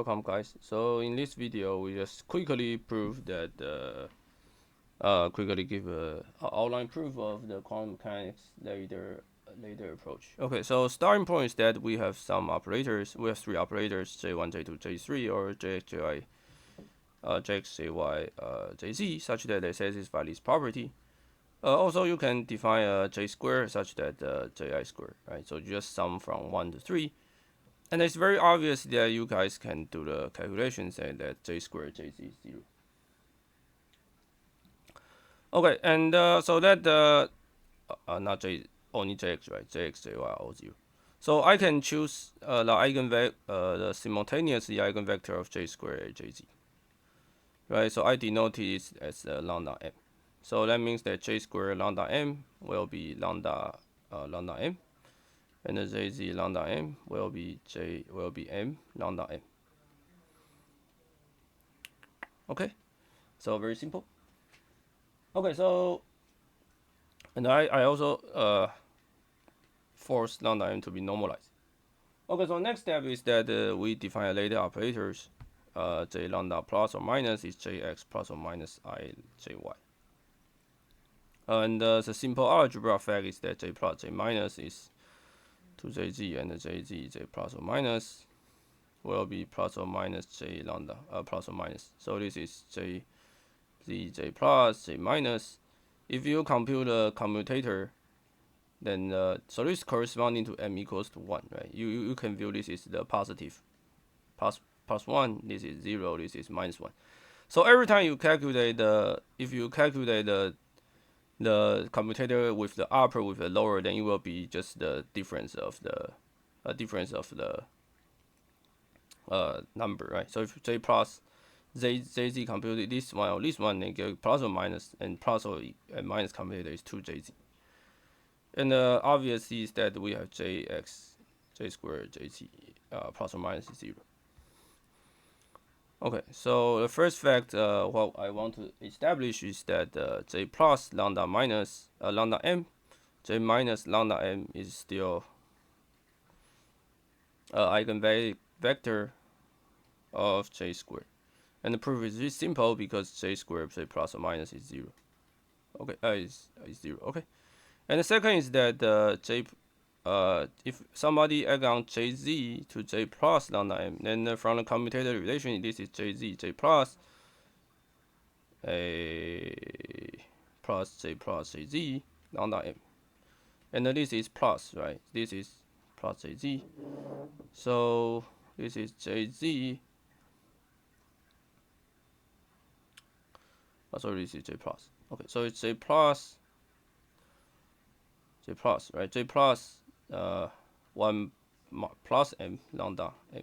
welcome guys. So in this video, we just quickly prove that quickly give a outline proof of the quantum mechanics later approach. Okay, so starting point is that we have some operators. We have three operators: J1, J2, J3, or Jx, Jy, Jx, Jy, Jz, such that they satisfy this property. Also, you can define a J square such that Ji square, right? So just sum from 1 to 3. And it's very obvious that you guys can do the calculations and that J squared Jz is 0. Okay, and so that not J, only Jx, right? Jx, Jy, all 0. So I can choose the simultaneous eigenvector of J squared Jz, right? So I denote it as lambda m. So that means that J squared lambda m will be lambda m, and the Jz lambda m will be m lambda m. Okay, so very simple. Okay, so and I also force lambda m to be normalized. Okay, so next step is that we define later operators. J lambda plus or minus is Jx plus or minus I Jy. And the simple algebra fact is that J plus J minus is 2Jz, and the Jz J plus or minus will be plus or minus J lambda plus or minus. So this is J J plus J minus. If you compute the commutator, then so this corresponding to m equals to 1, right? You can view this is the positive. Plus 1, this is 0, this is minus 1. So every time you calculate if you calculate the commutator with the upper with the lower, then it will be just the difference of the number, right? So if J plus Jz computed this one or this one, then get plus or minus, and plus or minus commutator is 2Jz. And obviously is that we have Jx, J squared, Jz plus or minus 0. Okay, so the first fact what I want to establish is that J plus lambda minus lambda m, J minus lambda m is still eigenvector of J squared. And the proof is very simple because J squared J plus or minus is 0. Okay, is 0. Okay, and the second is that if somebody add on Jz to J plus lambda m, then from the commutator relation, this is Jz J plus J plus Jz lambda m, and this is plus, right? This is plus Jz, so this is Jz. Sorry, this is J plus. Okay, so it's J plus, right? J plus 1 plus m lambda m,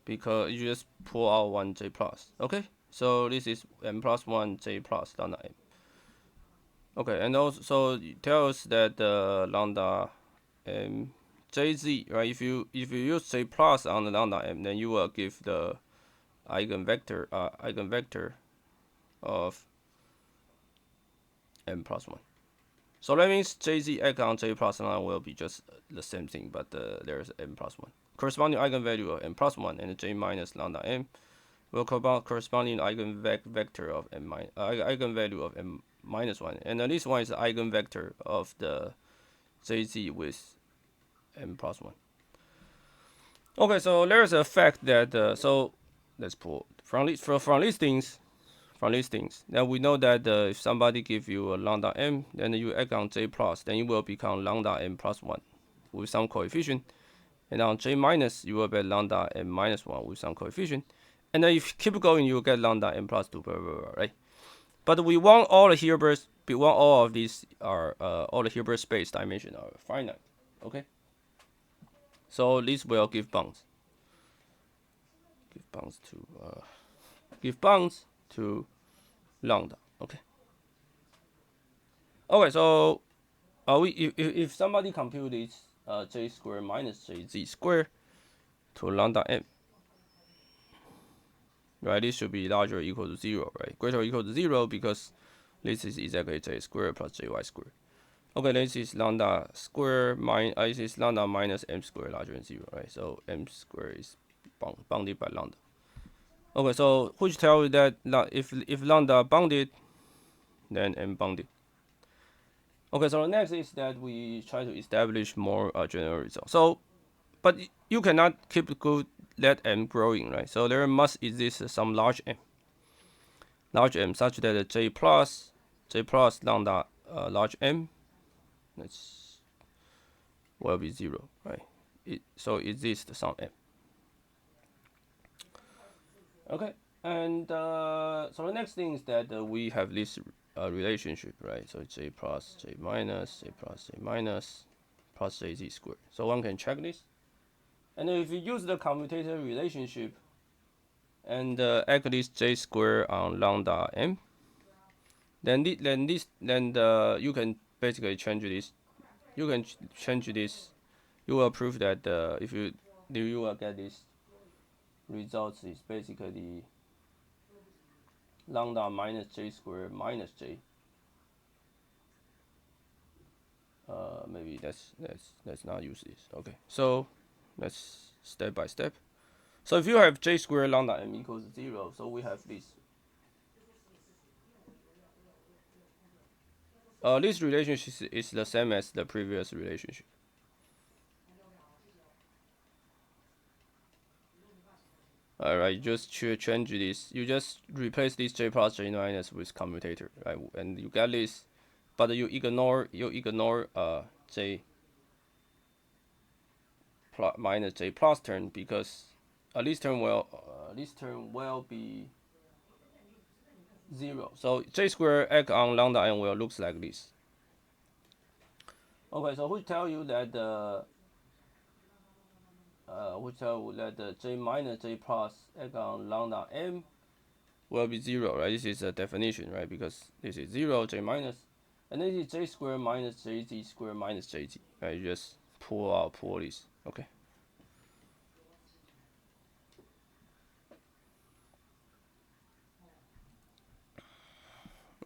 because you just pull out 1 J plus. Okay, so this is m plus 1 J plus lambda m. Okay, and also so it tells that lambda m Jz, right? If you use J plus on the lambda m, then you will give the eigenvector of m plus 1. So that means Jz add on J plus 1 will be just the same thing, but there's m plus 1. Corresponding eigenvalue of m plus 1 and J minus lambda m will corresponding eigenvector of eigenvalue of m minus 1. And this one is the eigenvector of the Jz with m plus 1. Okay, so there's a fact that so let's pull from these things. Then we know that if somebody give you a lambda m, then you add on J plus, then it will become lambda m plus 1 with some coefficient. And on J minus, you will get lambda m minus 1 with some coefficient. And then if you keep going, you will get lambda m plus 2, blah, blah, blah, right? But we want all the Hilbert, all of these are all the Hilbert space dimension are finite. Okay. So this will give bounds. Give bounds to lambda. Okay. Okay, so if somebody compute this J squared minus Jz squared to lambda m, right? This should be larger or equal to 0, right? Greater or equal to 0 because this is exactly J squared plus Jy squared. Okay, this is lambda squared minus this is lambda minus m squared larger than 0, right? So m squared is bounded by lambda. Okay, so which tells you that if lambda bounded, then m bounded. Okay, so the next is that we try to establish more general results. So, but you cannot keep let m growing, right? So there must exist some large m such that j plus lambda large m will be 0, right? So exists some m. Okay, and so the next thing is that we have this relationship, right? So j plus j minus plus jz squared. So one can check this. And if you use the commutator relationship and add this j squared on lambda m, then you can basically change this. You can change this. You will prove that if you will get this results is basically lambda minus j squared minus j. Maybe let's not use this. Okay, so let's step by step. So if you have j squared lambda m equals 0, so we have this. This relationship is the same as the previous relationship. Alright, just change this. You just replace this j plus j minus with commutator, right? And you get this, but you ignore j plus minus j plus term because this term will be 0. So j squared act on lambda n will looks like this. Okay, so which tell you that the j minus j plus act on lambda m will be 0, right? This is a definition, right? Because this is 0, j minus, and this is j squared minus jz squared minus jz, right? You just pull this, okay?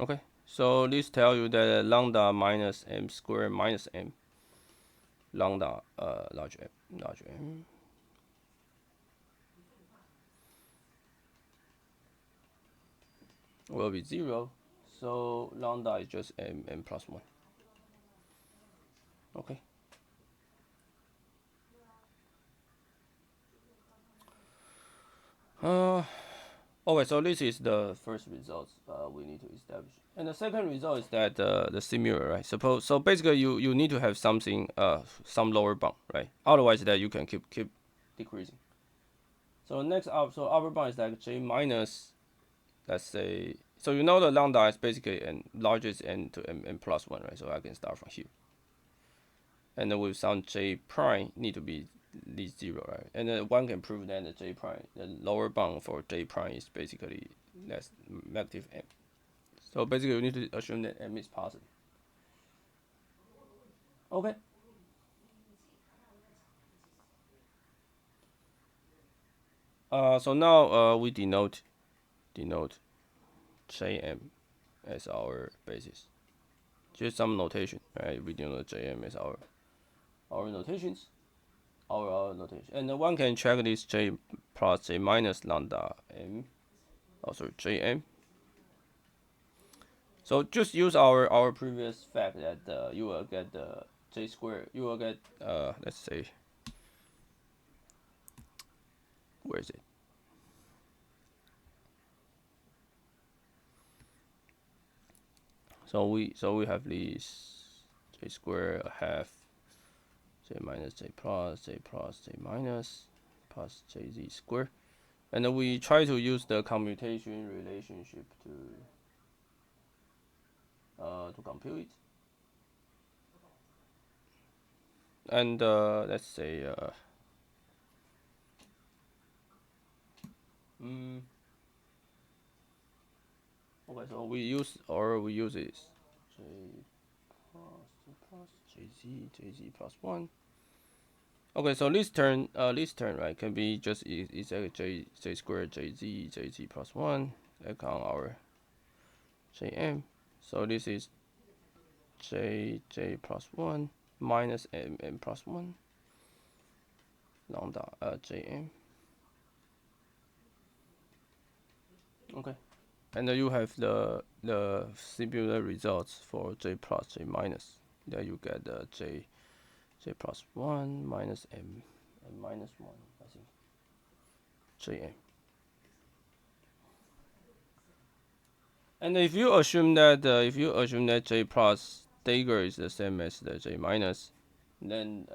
Okay, so this tells you that lambda minus m squared minus m, lambda large m will be 0. So lambda is just m plus 1. Okay. Okay, so this is the first result we need to establish, and the second result is that the similar, right? So basically you need to have something some lower bound, right? Otherwise that you can keep decreasing. So next up, so upper bound is like j minus, let's say, so you know the lambda is basically n largest n to m plus 1, right? So I can start from here, and then with some j prime need to be least 0, right? And then one can prove that the j prime, the lower bound for j prime is basically less negative m. So basically, we need to assume that m is positive. Okay. So now we denote jm as our basis. Just some notation, right? We denote jm as our notations. Our notation, and one can check this j plus j minus lambda m, also jm. So just use our previous fact that you will get the j squared. You will get let's say, where is it? So we have this j squared half j minus j plus j minus plus jz squared, and then we try to use the commutation relationship to compute it. And let's say okay, so we use this j plus jz plus 1. Okay, so this term right can be just is a j squared jz plus 1 like on our jm. So this is j plus 1 minus m plus 1 lambda jm. Okay, and then you have the similar results for J plus J minus. Then you get the J plus 1 minus M and minus 1, I think, JM. And if you assume that J plus dagger is the same as the J minus, then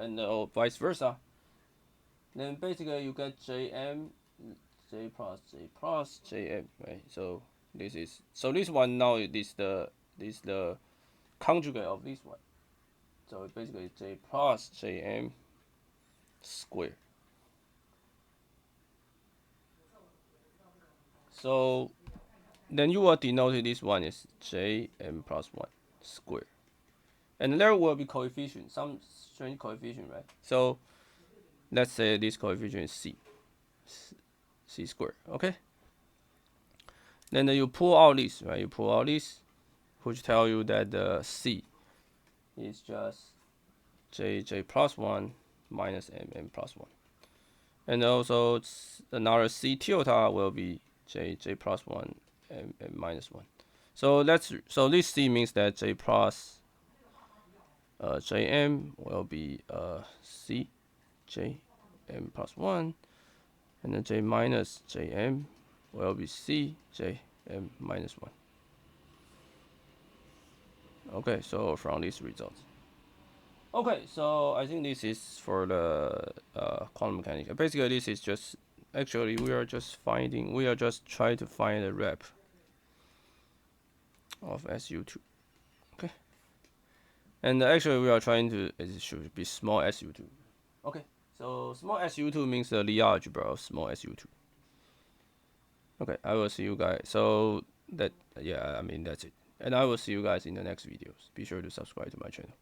vice versa, then basically you get JM, J plus JM, right? So this one now is the conjugate of this one. So basically J plus JM squared. So then you will denote this one is Jm plus 1 squared. And there will be coefficient, some strange coefficient, right? So let's say this coefficient is C squared, okay? Then you pull out this, right? You pull out this, which tell you that the C is just J plus 1 minus M plus 1. And also another C tilde will be J plus 1 M minus 1. So this C means that J plus Jm will be C Jm plus 1, and then J minus Jm will be C Jm minus 1. Okay, so from these results. Okay, so I think this is for the quantum mechanics. Basically, this is just actually we are just trying to find the rep of SU2. Okay, and actually we are trying to it should be small SU2. Okay, so small SU2 means the Lie algebra of small SU2. Okay, I will see you guys. So that's it, and I will see you guys in the next videos. Be sure to subscribe to my channel.